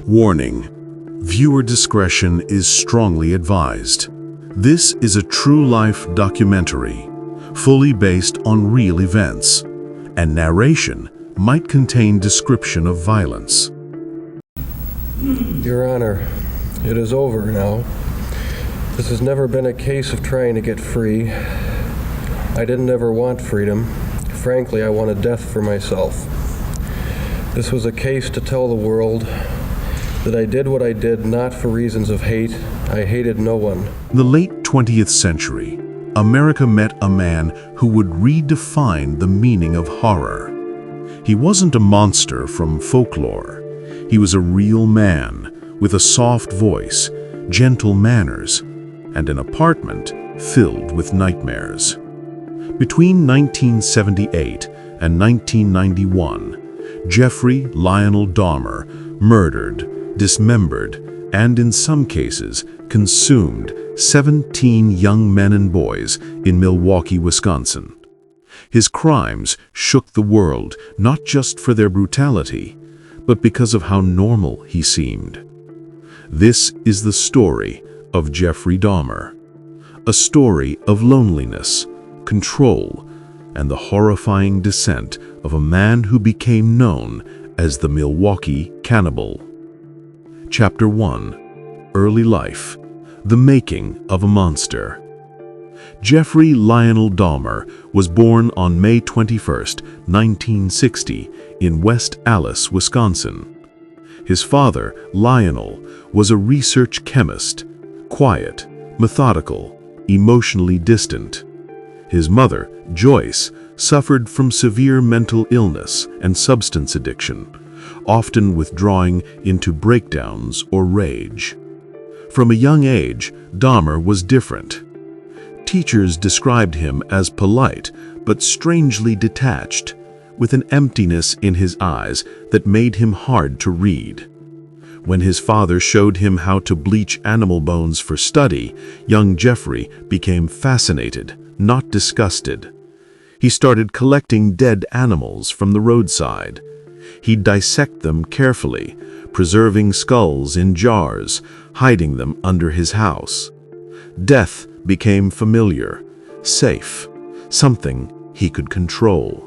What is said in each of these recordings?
Warning: viewer discretion is strongly advised. This is a true-life documentary, fully based on real events, and narration might contain description of violence. Your Honor, it is over now. This has never been a case of trying to get free. I didn't ever want freedom. Frankly, I wanted death for myself. This was a case to tell the world that I did what I did not for reasons of hate. I hated no one. In the late 20th century, America met a man who would redefine the meaning of horror. He wasn't a monster from folklore. He was a real man with a soft voice, gentle manners, and an apartment filled with nightmares. Between 1978 and 1991, Jeffrey Lionel Dahmer murdered, dismembered, and in some cases consumed 17 young men and boys in Milwaukee, Wisconsin. His crimes shook the world not just for their brutality, but because of how normal he seemed. This is the story of Jeffrey Dahmer, a story of loneliness, control, and the horrifying descent of a man who became known as the Milwaukee Cannibal. Chapter 1: Early Life: The Making of a Monster. Jeffrey Lionel Dahmer was born on May 21, 1960, in West Allis, Wisconsin. His father, Lionel, was a research chemist, quiet, methodical, emotionally distant. His mother, Joyce, suffered from severe mental illness and substance addiction, often withdrawing into breakdowns or rage. From a young age, Dahmer was different. Teachers described him as polite but strangely detached, with an emptiness in his eyes that made him hard to read. When his father showed him how to bleach animal bones for study, young Jeffrey became fascinated, not disgusted. He started collecting dead animals from the roadside. He'd dissect them carefully, preserving skulls in jars, hiding them under his house. Death became familiar, safe, something he could control.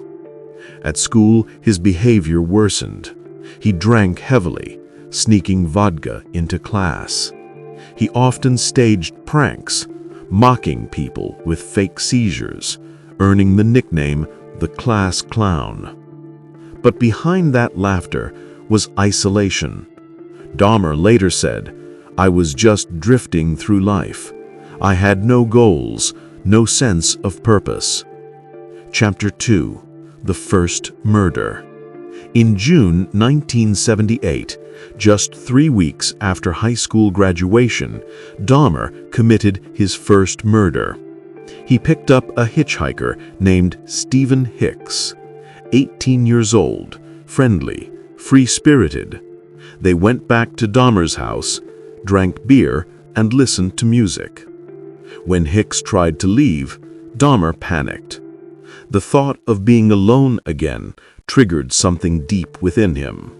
At school, his behavior worsened. He drank heavily, sneaking vodka into class. He often staged pranks, mocking people with fake seizures, earning the nickname the class clown. But behind that laughter was isolation. Dahmer later said, "I was just drifting through life. I had no goals, no sense of purpose." Chapter 2: The First Murder. In June 1978, just 3 weeks after high school graduation, Dahmer committed his first murder. He picked up a hitchhiker named Stephen Hicks, 18 years old, friendly, free-spirited. They went back to Dahmer's house, drank beer, and listened to music. When Hicks tried to leave, Dahmer panicked. The thought of being alone again triggered something deep within him.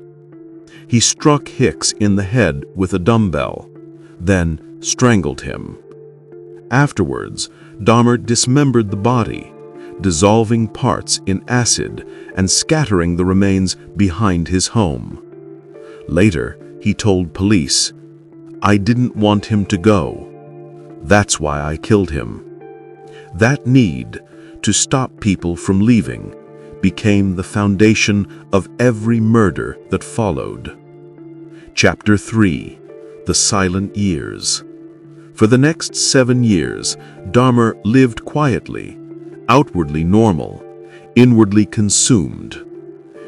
He struck Hicks in the head with a dumbbell, then strangled him. Afterwards, Dahmer dismembered the body, dissolving parts in acid and scattering the remains behind his home. Later, he told police, "I didn't want him to go. That's why I killed him." That need to stop people from leaving became the foundation of every murder that followed. Chapter 3: The Silent Years. For the next 7 years, Dahmer lived quietly, outwardly normal, inwardly consumed.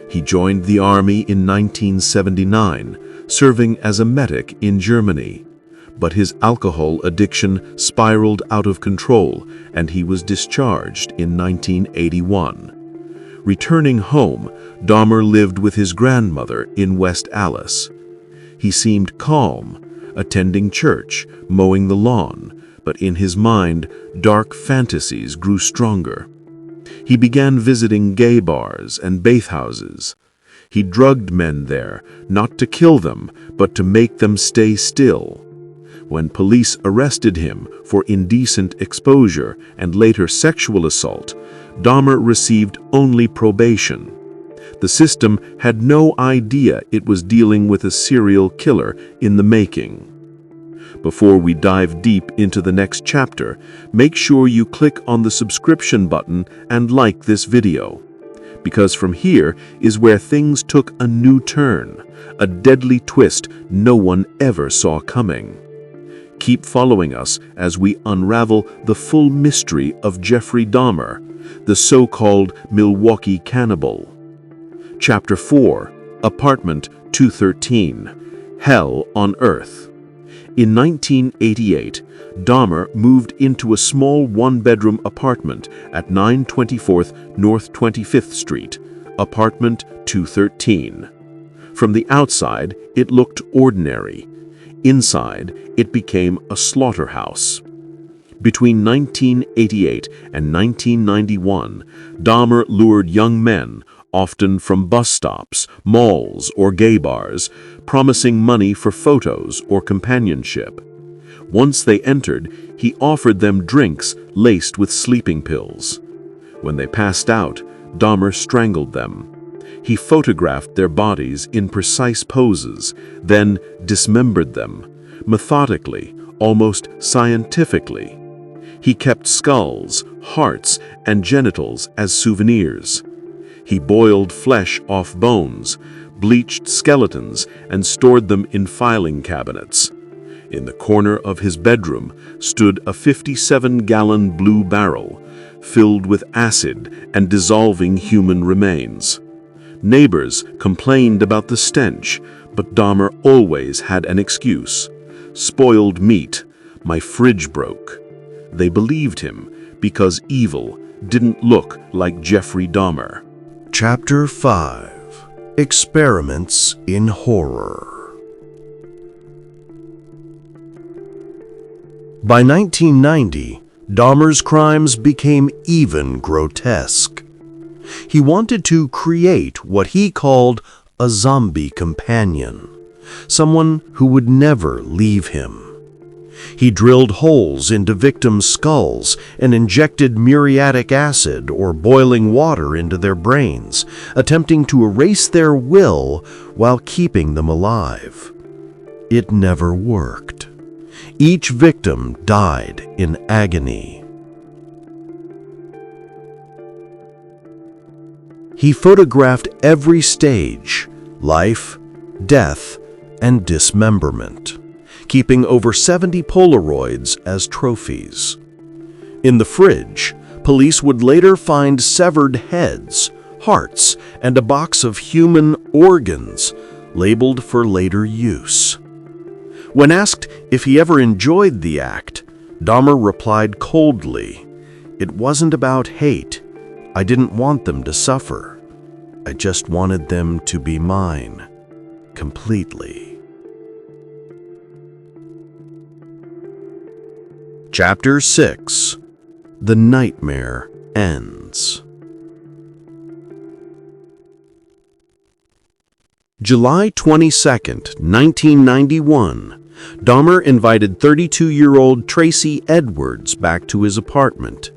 He joined the army in 1979, serving as a medic in Germany. But his alcohol addiction spiraled out of control, and he was discharged in 1981. Returning home, Dahmer lived with his grandmother in West Allis. He seemed calm, attending church, mowing the lawn, but in his mind, dark fantasies grew stronger. He began visiting gay bars and bathhouses. He drugged men there, not to kill them, but to make them stay still. When police arrested him for indecent exposure and later sexual assault, Dahmer received only probation. The system had no idea it was dealing with a serial killer in the making. Before we dive deep into the next chapter, make sure you click on the subscription button and like this video. Because from here is where things took a new turn, a deadly twist no one ever saw coming. Keep following us as we unravel the full mystery of Jeffrey Dahmer, the so-called Milwaukee Cannibal. Chapter 4, Apartment 213, Hell on Earth. In 1988, Dahmer moved into a small one-bedroom apartment at 924th North 25th Street, apartment 213. From the outside, it looked ordinary. Inside, it became a slaughterhouse. Between 1988 and 1991, Dahmer lured young men, often from bus stops, malls, or gay bars, promising money for photos or companionship. Once they entered, he offered them drinks laced with sleeping pills. When they passed out, Dahmer strangled them. He photographed their bodies in precise poses, then dismembered them, methodically, almost scientifically. He kept skulls, hearts, and genitals as souvenirs. He boiled flesh off bones, bleached skeletons, and stored them in filing cabinets. In the corner of his bedroom stood a 57-gallon blue barrel, filled with acid and dissolving human remains. Neighbors complained about the stench, but Dahmer always had an excuse. Spoiled meat. My fridge broke. They believed him because evil didn't look like Jeffrey Dahmer. Chapter 5, Experiments in Horror. By 1990, Dahmer's crimes became even grotesque. He wanted to create what he called a zombie companion, someone who would never leave him. He drilled holes into victims' skulls and injected muriatic acid or boiling water into their brains, attempting to erase their will while keeping them alive. It never worked. Each victim died in agony. He photographed every stage: life, death, and dismemberment, keeping over 70 Polaroids as trophies. In the fridge, police would later find severed heads, hearts, and a box of human organs, labeled for later use. When asked if he ever enjoyed the act, Dahmer replied coldly, "It wasn't about hate. I didn't want them to suffer. I just wanted them to be mine, completely." Chapter 6, The Nightmare Ends. July 22, 1991, Dahmer invited 32-year-old Tracy Edwards back to his apartment,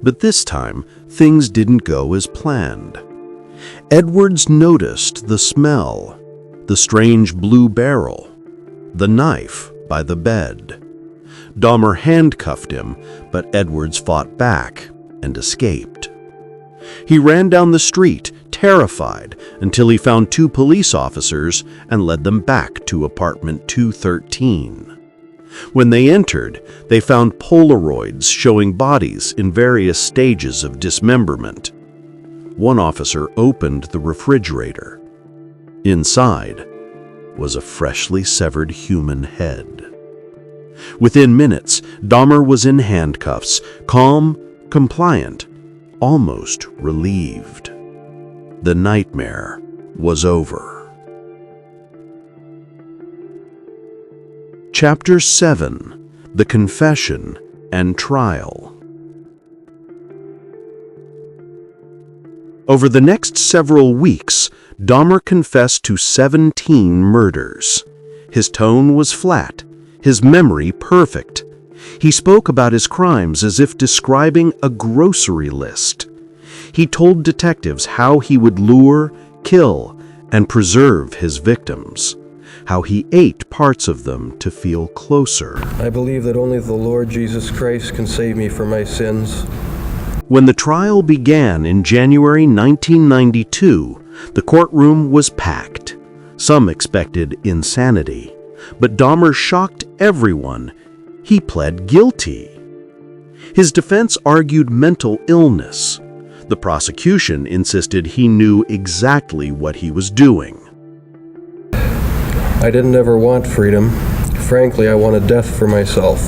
but this time things didn't go as planned. Edwards noticed the smell, the strange blue barrel, the knife by the bed. Dahmer handcuffed him, but Edwards fought back and escaped. He ran down the street, terrified, until he found 2 police officers and led them back to apartment 213. When they entered, they found Polaroids showing bodies in various stages of dismemberment. One officer opened the refrigerator. Inside was a freshly severed human head. Within minutes, Dahmer was in handcuffs, calm, compliant, almost relieved. The nightmare was over. Chapter 7, The Confession and Trial. Over the next several weeks, Dahmer confessed to 17 murders. His tone was flat, his memory perfect. He spoke about his crimes as if describing a grocery list. He told detectives how he would lure, kill, and preserve his victims, how he ate parts of them to feel closer. I believe that only the Lord Jesus Christ can save me from my sins. When the trial began in January 1992, the courtroom was packed. Some expected insanity, but Dahmer shocked everyone. He pled guilty. His defense argued mental illness. The prosecution insisted he knew exactly what he was doing. I didn't ever want freedom. Frankly, I wanted death for myself.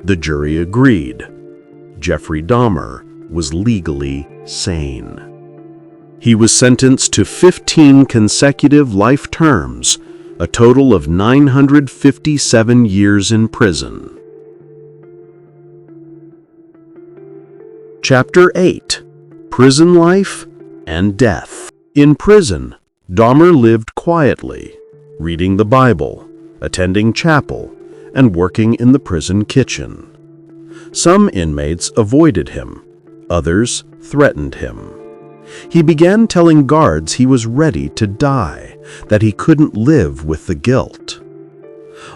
The jury agreed. Jeffrey Dahmer was legally sane. He was sentenced to 15 consecutive life terms, a total of 957 years in prison. Chapter 8: Prison Life and Death. In prison, Dahmer lived quietly, reading the Bible, attending chapel, and working in the prison kitchen. Some inmates avoided him, others threatened him. He began telling guards he was ready to die, that he couldn't live with the guilt.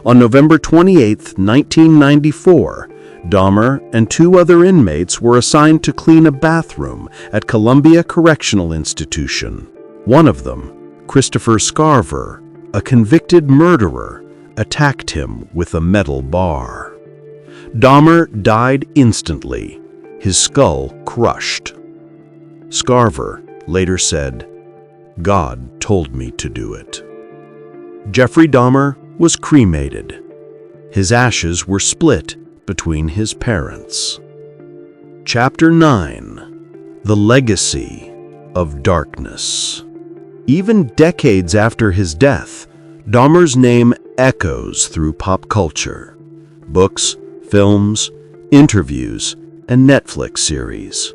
On November 28, 1994, Dahmer and 2 other inmates were assigned to clean a bathroom at Columbia Correctional Institution. One of them, Christopher Scarver, a convicted murderer, attacked him with a metal bar. Dahmer died instantly, his skull crushed. Scarver later said, "God told me to do it." Jeffrey Dahmer was cremated. His ashes were split between his parents. Chapter 9: The Legacy of Darkness. Even decades after his death, Dahmer's name echoes through pop culture. Books, films, interviews, and Netflix series.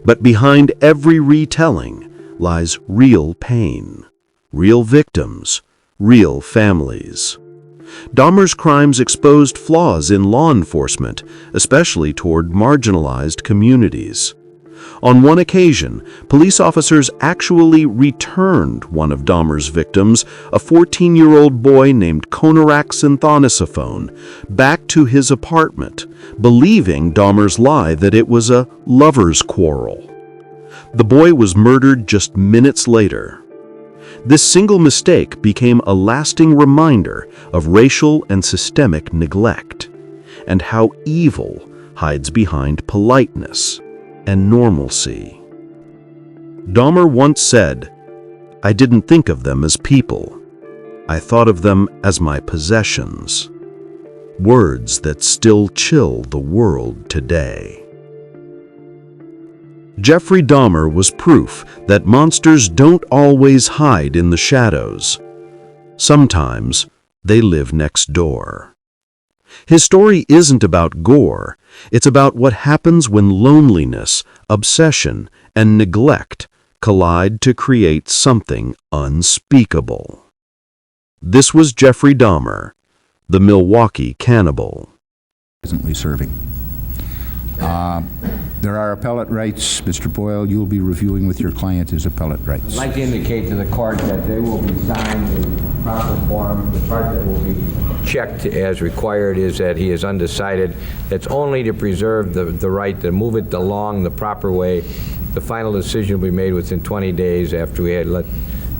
But behind every retelling lies real pain, real victims, real families. Dahmer's crimes exposed flaws in law enforcement, especially toward marginalized communities. On one occasion, police officers actually returned one of Dahmer's victims, a 14-year-old boy named Konorak Synthonisophone, back to his apartment, believing Dahmer's lie that it was a lover's quarrel. The boy was murdered just minutes later. This single mistake became a lasting reminder of racial and systemic neglect, and how evil hides behind politeness and normalcy. Dahmer once said, "I didn't think of them as people. I thought of them as my possessions." Words that still chill the world today. Jeffrey Dahmer was proof that monsters don't always hide in the shadows. Sometimes they live next door. His story isn't about gore, it's about what happens when loneliness, obsession, and neglect collide to create something unspeakable. This was Jeffrey Dahmer, the Milwaukee Cannibal. Presently serving. There are appellate rights. Mr. Boyle, you'll be reviewing with your client his appellate rights. I'd like to indicate to the court that they will be signed in proper form. The part that will be checked as required is that he is undecided. That's only to preserve the right to move it along the proper way. The final decision will be made within 20 days after we had let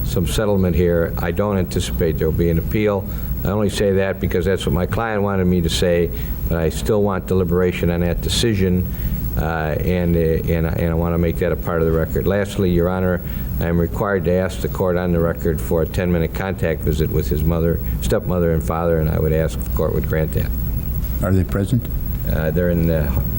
some settlement here. I don't anticipate there will be an appeal. I only say that because that's what my client wanted me to say, but I still want deliberation on that decision, and I want to make that a part of the record. Lastly, Your Honor, I am required to ask the court on the record for a 10-minute contact visit with his mother, stepmother, and father, and I would ask if the court would grant that. Are they present? They're in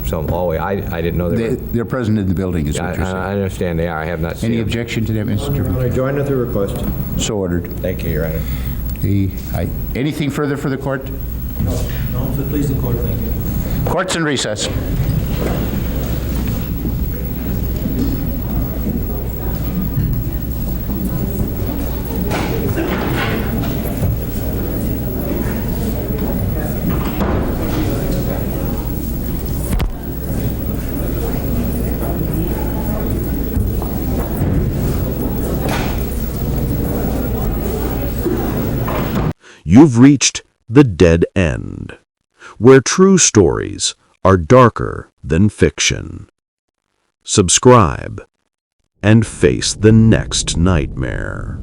some hallway. I didn't know they were. They're present in the building, is what you're saying. I understand they are. I have not seen Any them. objection to that, Mr. I join with the request. So ordered. Thank you, Your Honor. Anything further for the court? No, so please the court, thank you. Court's in recess. You've reached the dead end, where true stories are darker than fiction. Subscribe and face the next nightmare.